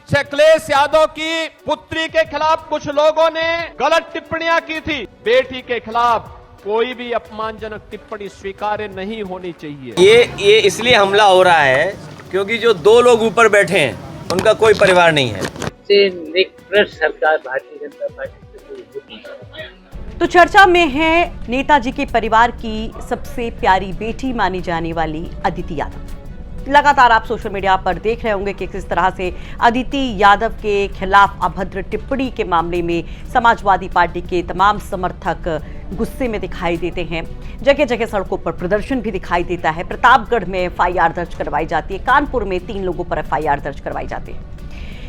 से अखिलेश यादव की पुत्री के खिलाफ कुछ लोगों ने गलत टिप्पणियां की थी। बेटी के खिलाफ कोई भी अपमानजनक टिप्पणी स्वीकार्य नहीं होनी चाहिए। ये इसलिए हमला हो रहा है क्योंकि जो दो लोग ऊपर बैठे हैं उनका कोई परिवार नहीं है। सरकार भारतीय जनता पार्टी से कोई नहीं। तो चर्चा में है नेताजी के परिवार की सबसे प्यारी बेटी मानी जाने वाली अदिति यादव। लगातार आप सोशल मीडिया पर देख रहे होंगे कि किस तरह से अदिति यादव के खिलाफ अभद्र टिप्पणी के मामले में समाजवादी पार्टी के तमाम समर्थक गुस्से में दिखाई देते हैं। जगह जगह सड़कों पर प्रदर्शन भी दिखाई देता है। प्रतापगढ़ में एफआईआर दर्ज करवाई जाती है, कानपुर में 3 लोगों पर एफआईआर दर्ज करवाई जाती है।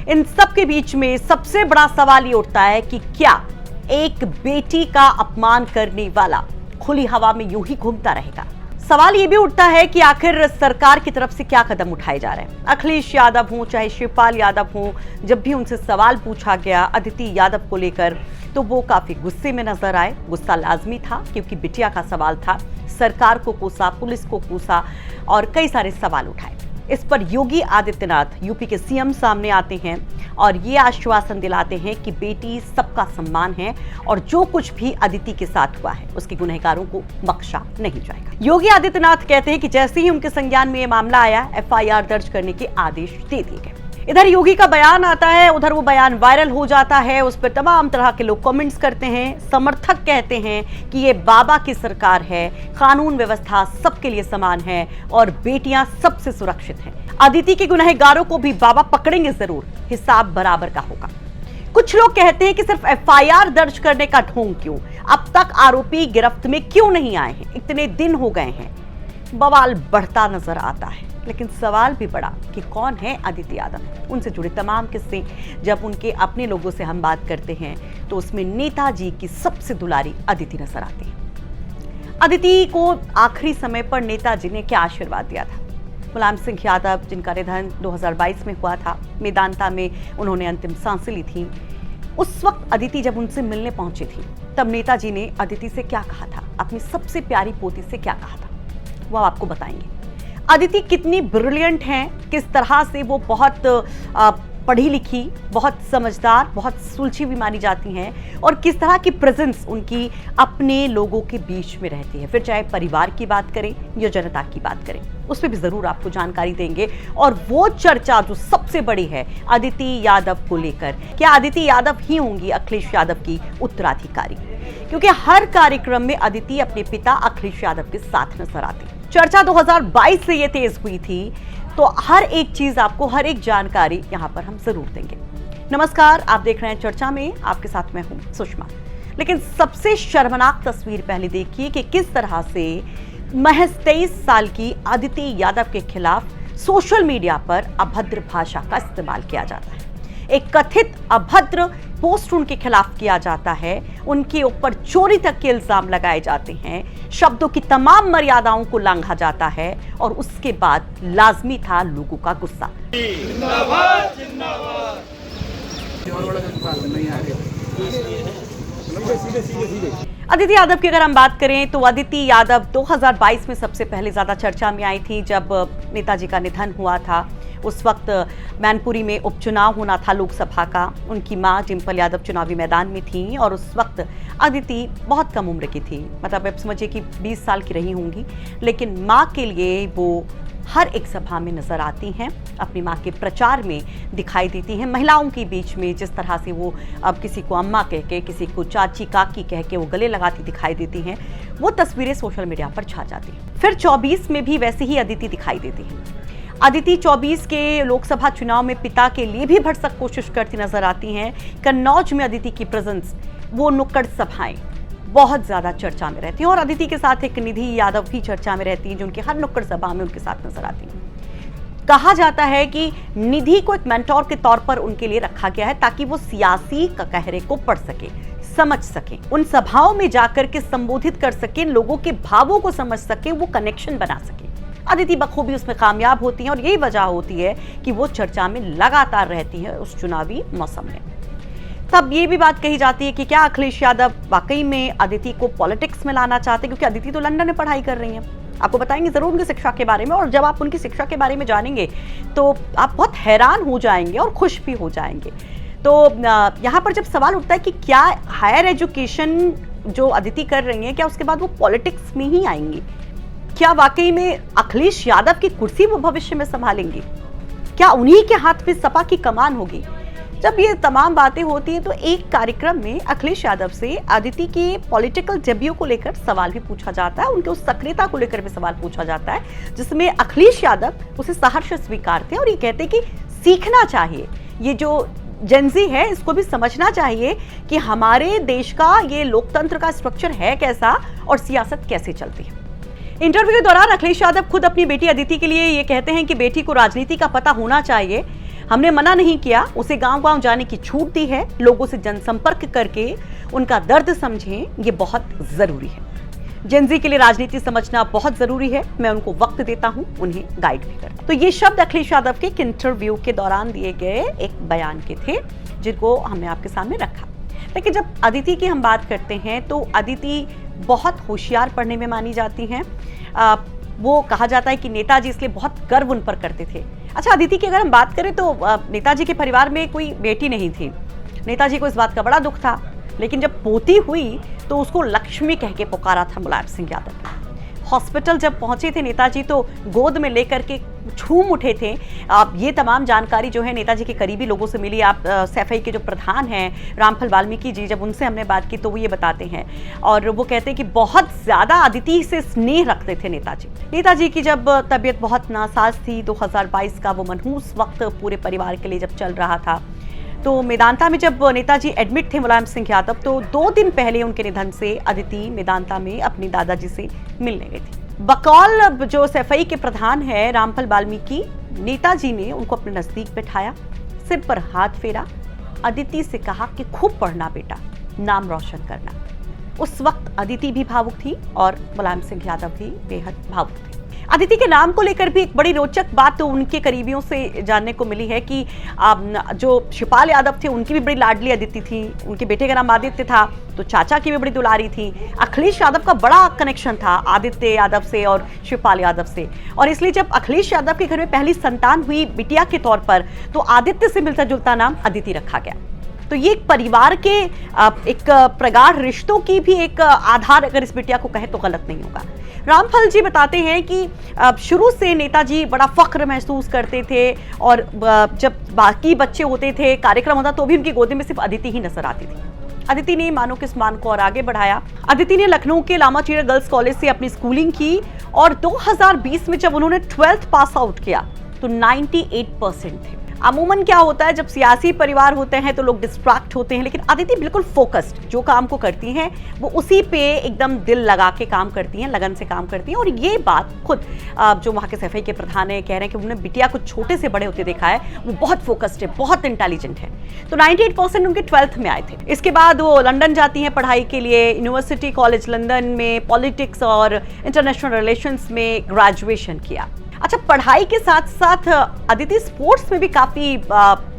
इन सब के बीच में सबसे बड़ा सवाल ये उठता है कि क्या एक बेटी का अपमान करने वाला खुली हवा में यूं ही घूमता रहेगा? सवाल ये भी उठता है कि आखिर सरकार की तरफ से क्या कदम उठाए जा रहे हैं। अखिलेश यादव हो चाहे शिवपाल यादव हो, जब भी उनसे सवाल पूछा गया अदिति यादव को लेकर तो वो काफी गुस्से में नजर आए। गुस्सा लाजमी था क्योंकि बिटिया का सवाल था। सरकार को कोसा, पुलिस को कोसा और कई सारे सवाल उठाए। इस पर योगी आदित्यनाथ यूपी के सीएम सामने आते हैं और ये आश्वासन दिलाते हैं कि बेटी सबका सम्मान है और जो कुछ भी अदिति के साथ हुआ है उसके गुनहगारों को बख्शा नहीं जाएगा। योगी आदित्यनाथ कहते हैं कि जैसे ही उनके संज्ञान में ये मामला आया, एफआईआर दर्ज करने के आदेश दे दिए गए। इधर योगी का बयान आता है, उधर वो बयान वायरल हो जाता है। उस पर तमाम तरह के लोग कमेंट्स करते हैं। समर्थक कहते हैं कि ये बाबा की सरकार है, कानून व्यवस्था सबके लिए समान है और बेटियां सबसे सुरक्षित हैं। अदिति के गुनहगारों को भी बाबा पकड़ेंगे जरूर, हिसाब बराबर का होगा। कुछ लोग कहते हैं कि सिर्फ एफआईआर दर्ज करने का ढोंग क्यों, अब तक आरोपी गिरफ्त में क्यों नहीं आए हैं, इतने दिन हो गए हैं। बवाल बढ़ता नजर आता है, लेकिन सवाल भी बड़ा कि कौन है अदिति यादव। उनसे जुड़े तमाम किस्से जब उनके अपने लोगों से हम बात करते हैं तो उसमें नेताजी की सबसे दुलारी अदिति नजर आती है। अदिति को आखिरी समय पर नेताजी ने क्या आशीर्वाद दिया था? मुलायम सिंह यादव, जिनका निधन 2022 में हुआ था, मेदांता में उन्होंने अंतिम सांसें ली थी। उस वक्त अदिति जब उनसे मिलने पहुंची थी तब नेताजी ने अदिति से क्या कहा था, अपनी सबसे प्यारी पोती से क्या कहा था, वो आपको बताएंगे। अदिति कितनी ब्रिलियंट हैं, किस तरह से वो बहुत पढ़ी लिखी, बहुत समझदार, बहुत सुलझी भी मानी जाती हैं और किस तरह की प्रेजेंस उनकी अपने लोगों के बीच में रहती है। फिर चाहे परिवार की बात करें या जनता की बात करें, उस पर भी जरूर आपको जानकारी देंगे। और वो चर्चा जो सबसे बड़ी है अदिति यादव को लेकर, क्या अदिति यादव ही होंगी अखिलेश यादव की उत्तराधिकारी? क्योंकि हर कार्यक्रम में अदिति अपने पिता अखिलेश यादव के साथ नजर आती। चर्चा 2022 से ये तेज हुई थी, तो हर एक चीज आपको, हर एक जानकारी यहां पर हम जरूर देंगे। नमस्कार, आप देख रहे हैं चर्चा में, आपके साथ मैं हूं सुषमा। लेकिन सबसे शर्मनाक तस्वीर पहले देखिए कि किस तरह से महज 23 साल की अदिति यादव के खिलाफ सोशल मीडिया पर अभद्र भाषा का इस्तेमाल किया जाता है। एक कथित अभद्र पोस्ट उनके खिलाफ किया जाता है, उनके ऊपर चोरी तक के इल्जाम लगाए जाते हैं, शब्दों की तमाम मर्यादाओं को लांघा जाता है और उसके बाद लाजमी था लोगों का गुस्सा। अदिति यादव की अगर हम बात करें तो अदिति यादव 2022 में सबसे पहले ज्यादा चर्चा में आई थी जब नेताजी का निधन हुआ था। उस वक्त मैनपुरी में उपचुनाव होना था लोकसभा का। उनकी मां डिंपल यादव चुनावी मैदान में थी और उस वक्त अदिति बहुत कम उम्र की थी, मतलब आप समझिए कि 20 साल की रही होंगी, लेकिन मां के लिए वो हर एक सभा में नजर आती हैं, अपनी मां के प्रचार में दिखाई देती हैं। महिलाओं के बीच में जिस तरह से वो अब किसी को अम्मा कह के, किसी को चाची काकी कह के वो गले लगाती दिखाई देती हैं, वो तस्वीरें सोशल मीडिया पर छा जाती हैं। फिर 24 में भी वैसे ही अदिति दिखाई देती है। अदिति 24 के लोकसभा चुनाव में पिता के लिए भी भरसक कोशिश करती नजर आती हैं। कन्नौज में अदिति की प्रेजेंस, वो नुक्कड़ सभाएं बहुत ज्यादा चर्चा में रहती हैं और अदिति के साथ एक निधि यादव भी चर्चा में रहती हैं जो उनके हर नुक्कड़ सभा में उनके साथ नजर आती हैं। कहा जाता है कि निधि को एक मेंटोर के तौर पर उनके लिए रखा गया है ताकि वो सियासी ककहरे को पढ़ सके, समझ सके, उन सभाओं में जाकर के संबोधित कर सके, लोगों के भावों को समझ सके, वो कनेक्शन बना सके। अदिति बखूबी उसमें कामयाब होती हैं और यही वजह होती है कि वो चर्चा में लगातार रहती है उस चुनावी मौसम में। तब ये भी बात कही जाती है कि क्या अखिलेश यादव वाकई में अदिति को पॉलिटिक्स में लाना चाहते हैं, क्योंकि अदिति तो लंदन में पढ़ाई कर रही हैं। आपको बताएंगे जरूर उनकी शिक्षा के बारे में, और जब आप उनकी शिक्षा के बारे में जानेंगे तो आप बहुत हैरान हो जाएंगे और खुश भी हो जाएंगे। तो यहाँ पर जब सवाल उठता है कि क्या हायर एजुकेशन जो अदिति कर रही हैं, क्या उसके बाद वो पॉलिटिक्स में ही आएंगी? क्या वाकई में अखिलेश यादव की कुर्सी वो भविष्य में संभालेंगी? क्या उन्हीं के हाथ में सपा की कमान होगी? जब ये तमाम बातें होती हैं तो एक कार्यक्रम में अखिलेश यादव से अदिति के पॉलिटिकल डेब्यू को लेकर सवाल भी पूछा जाता है, उनके उस सक्रियता को लेकर भी सवाल पूछा जाता है, जिसमें अखिलेश यादव उसे सहर्ष स्वीकारते हैं और ये कहते हैं कि सीखना चाहिए, ये जो जेनजी है इसको भी समझना चाहिए कि हमारे देश का ये लोकतंत्र का स्ट्रक्चर है कैसा और सियासत कैसे चलती है। इंटरव्यू के दौरान अखिलेश यादव खुद अपनी बेटी अदिति के लिए ये कहते हैं कि बेटी को राजनीति का पता होना चाहिए, हमने मना नहीं किया, उसे गांव-गांव जाने की छूट दी है, लोगों से जनसंपर्क करके उनका दर्द समझें, ये बहुत जरूरी है। जेनजी के लिए राजनीति समझना बहुत जरूरी है, मैं उनको वक्त देता हूं, उन्हें गाइड भी करता हूं। तो ये शब्द अखिलेश यादव के एक इंटरव्यू के दौरान दिए गए एक बयान के थे, जिनको हमने आपके सामने रखा। लेकिन जब अदिति की हम बात करते हैं तो अदिति बहुत होशियार पढ़ने में मानी जाती हैं। वो कहा जाता है कि नेताजी इसलिए बहुत गर्व उन पर करते थे। अच्छा, अदिति की अगर हम बात करें तो नेताजी के परिवार में कोई बेटी नहीं थी, नेताजी को इस बात का बड़ा दुख था, लेकिन जब पोती हुई तो उसको लक्ष्मी कह के पुकारा था मुलायम सिंह यादव ने। हॉस्पिटल जब पहुंचे थे नेताजी तो गोद में लेकर के झूम उठे थे। ये तमाम जानकारी जो है नेताजी के करीबी लोगों से मिली। आप सैफई के जो प्रधान हैं रामफल वाल्मीकि जी, जब उनसे हमने बात की तो वो ये बताते हैं और वो कहते हैं कि बहुत ज़्यादा अदिति से स्नेह रखते थे नेताजी। नेताजी की जब तबीयत बहुत नासाज थी, 2022 का वो मनहूस वक्त पूरे परिवार के लिए जब चल रहा था, तो मेदांता में जब नेताजी एडमिट थे मुलायम सिंह यादव, तो 2 दिन पहले उनके निधन से अदिति मेदांता में अपनी दादाजी से मिलने गई थी। बकौल जो सैफई के प्रधान है रामफल वाल्मीकि, नेताजी ने उनको अपने नजदीक बैठाया, सिर पर हाथ फेरा, अदिति से कहा कि खूब पढ़ना बेटा, नाम रोशन करना। उस वक्त अदिति भी भावुक थी और मुलायम सिंह यादव भी बेहद भावुक थे। अदिति के नाम को लेकर भी एक बड़ी रोचक बात तो उनके करीबियों से जानने को मिली है कि जो शिवपाल यादव थे उनकी भी बड़ी लाडली अदिति थी, उनके बेटे का नाम आदित्य था, तो चाचा की भी बड़ी दुलारी थी। अखिलेश यादव का बड़ा कनेक्शन था आदित्य यादव से और शिवपाल यादव से, और इसलिए जब अखिलेश यादव के घर में पहली संतान हुई बिटिया के तौर पर, तो आदित्य से मिलता जुलता नाम अदिति रखा गया। तो ये एक परिवार के एक प्रगाढ़ रिश्तों की भी एक आधार अगर इस बिटिया को कहे तो गलत नहीं होगा। रामफल जी बताते हैं कि शुरू से नेताजी बड़ा फख्र महसूस करते थे और जब बाकी बच्चे होते थे, कार्यक्रम होता, तो भी उनकी गोदी में सिर्फ अदिति ही नजर आती थी। अदिति ने मानव के सम्मान को और आगे बढ़ाया। अदिति ने लखनऊ के लामाचीरा गर्ल्स कॉलेज से अपनी स्कूलिंग की और 2020 में जब उन्होंने 12th पास आउट किया तो 98% थे। अमूमन क्या होता है, जब सियासी परिवार होते हैं तो लोग डिस्ट्रैक्ट होते हैं, लेकिन अदिति बिल्कुल फोकस्ड, जो काम को करती हैं वो उसी पे एकदम दिल लगा के काम करती हैं, लगन से काम करती हैं। और ये बात खुद जो वहाँ के सैफई के प्रधान है कह रहे हैं कि उन्होंने बिटिया को छोटे से बड़े होते देखा है, वो बहुत फोकस्ड है, बहुत इंटेलिजेंट है। तो 98% उनके 12th में आए थे। इसके बाद वो लंदन जाती हैं पढ़ाई के लिए, यूनिवर्सिटी कॉलेज लंदन में पॉलिटिक्स और इंटरनेशनल रिलेशंस में ग्रेजुएशन किया। अच्छा, पढ़ाई के साथ साथ अदिति स्पोर्ट्स में भी काफ़ी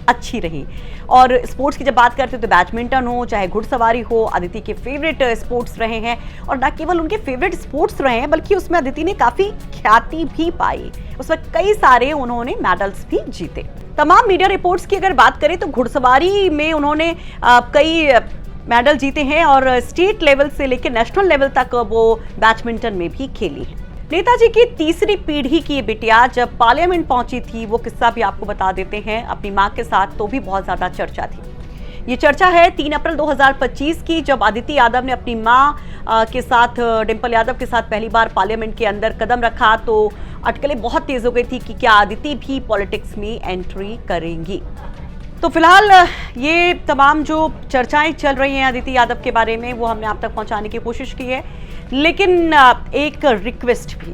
अच्छी रही, और स्पोर्ट्स की जब बात करते हैं तो बैडमिंटन हो चाहे घुड़सवारी हो, अदिति के फेवरेट स्पोर्ट्स रहे हैं। और न केवल उनके फेवरेट स्पोर्ट्स रहे हैं बल्कि उसमें अदिति ने काफ़ी ख्याति भी पाई, उसमें कई सारे उन्होंने मेडल्स भी जीते। तमाम मीडिया रिपोर्ट्स की अगर बात करें तो घुड़सवारी में उन्होंने कई मेडल जीते हैं और स्टेट लेवल से लेकर नेशनल लेवल तक वो बैडमिंटन में भी खेली है। नेताजी की तीसरी पीढ़ी की बिटिया जब पार्लियामेंट पहुंची थी, वो किस्सा भी आपको बता देते हैं, अपनी मां के साथ, तो भी बहुत ज्यादा चर्चा थी। ये चर्चा है 3 अप्रैल 2025 की, जब अदिति यादव ने अपनी मां के साथ, डिंपल यादव के साथ पहली बार पार्लियामेंट के अंदर कदम रखा, तो अटकलें बहुत तेज हो गई थी कि क्या अदिति भी पॉलिटिक्स में एंट्री करेंगी। तो फिलहाल ये तमाम जो चर्चाएं चल रही हैं अदिति यादव के बारे में, वो हमने आप तक पहुंचाने की कोशिश की है, लेकिन एक रिक्वेस्ट भी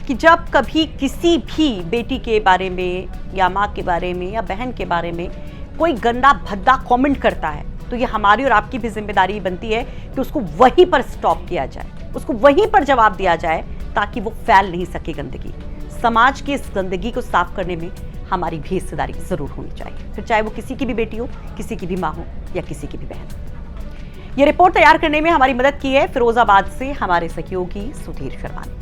कि जब कभी किसी भी बेटी के बारे में या माँ के बारे में या बहन के बारे में कोई गंदा भद्दा कमेंट करता है, तो ये हमारी और आपकी भी जिम्मेदारी बनती है कि उसको वहीं पर स्टॉप किया जाए, उसको वहीं पर जवाब दिया जाए, ताकि वो फैल नहीं सके गंदगी। समाज की इस गंदगी को साफ करने में हमारी भी हिस्सेदारी जरूर होनी चाहिए, फिर चाहे वो किसी की भी बेटी हो, किसी की भी माँ हो या किसी की भी बहन। ये रिपोर्ट तैयार करने में हमारी मदद की है फिरोजाबाद से हमारे सहयोगी सुधीर शर्मा ने।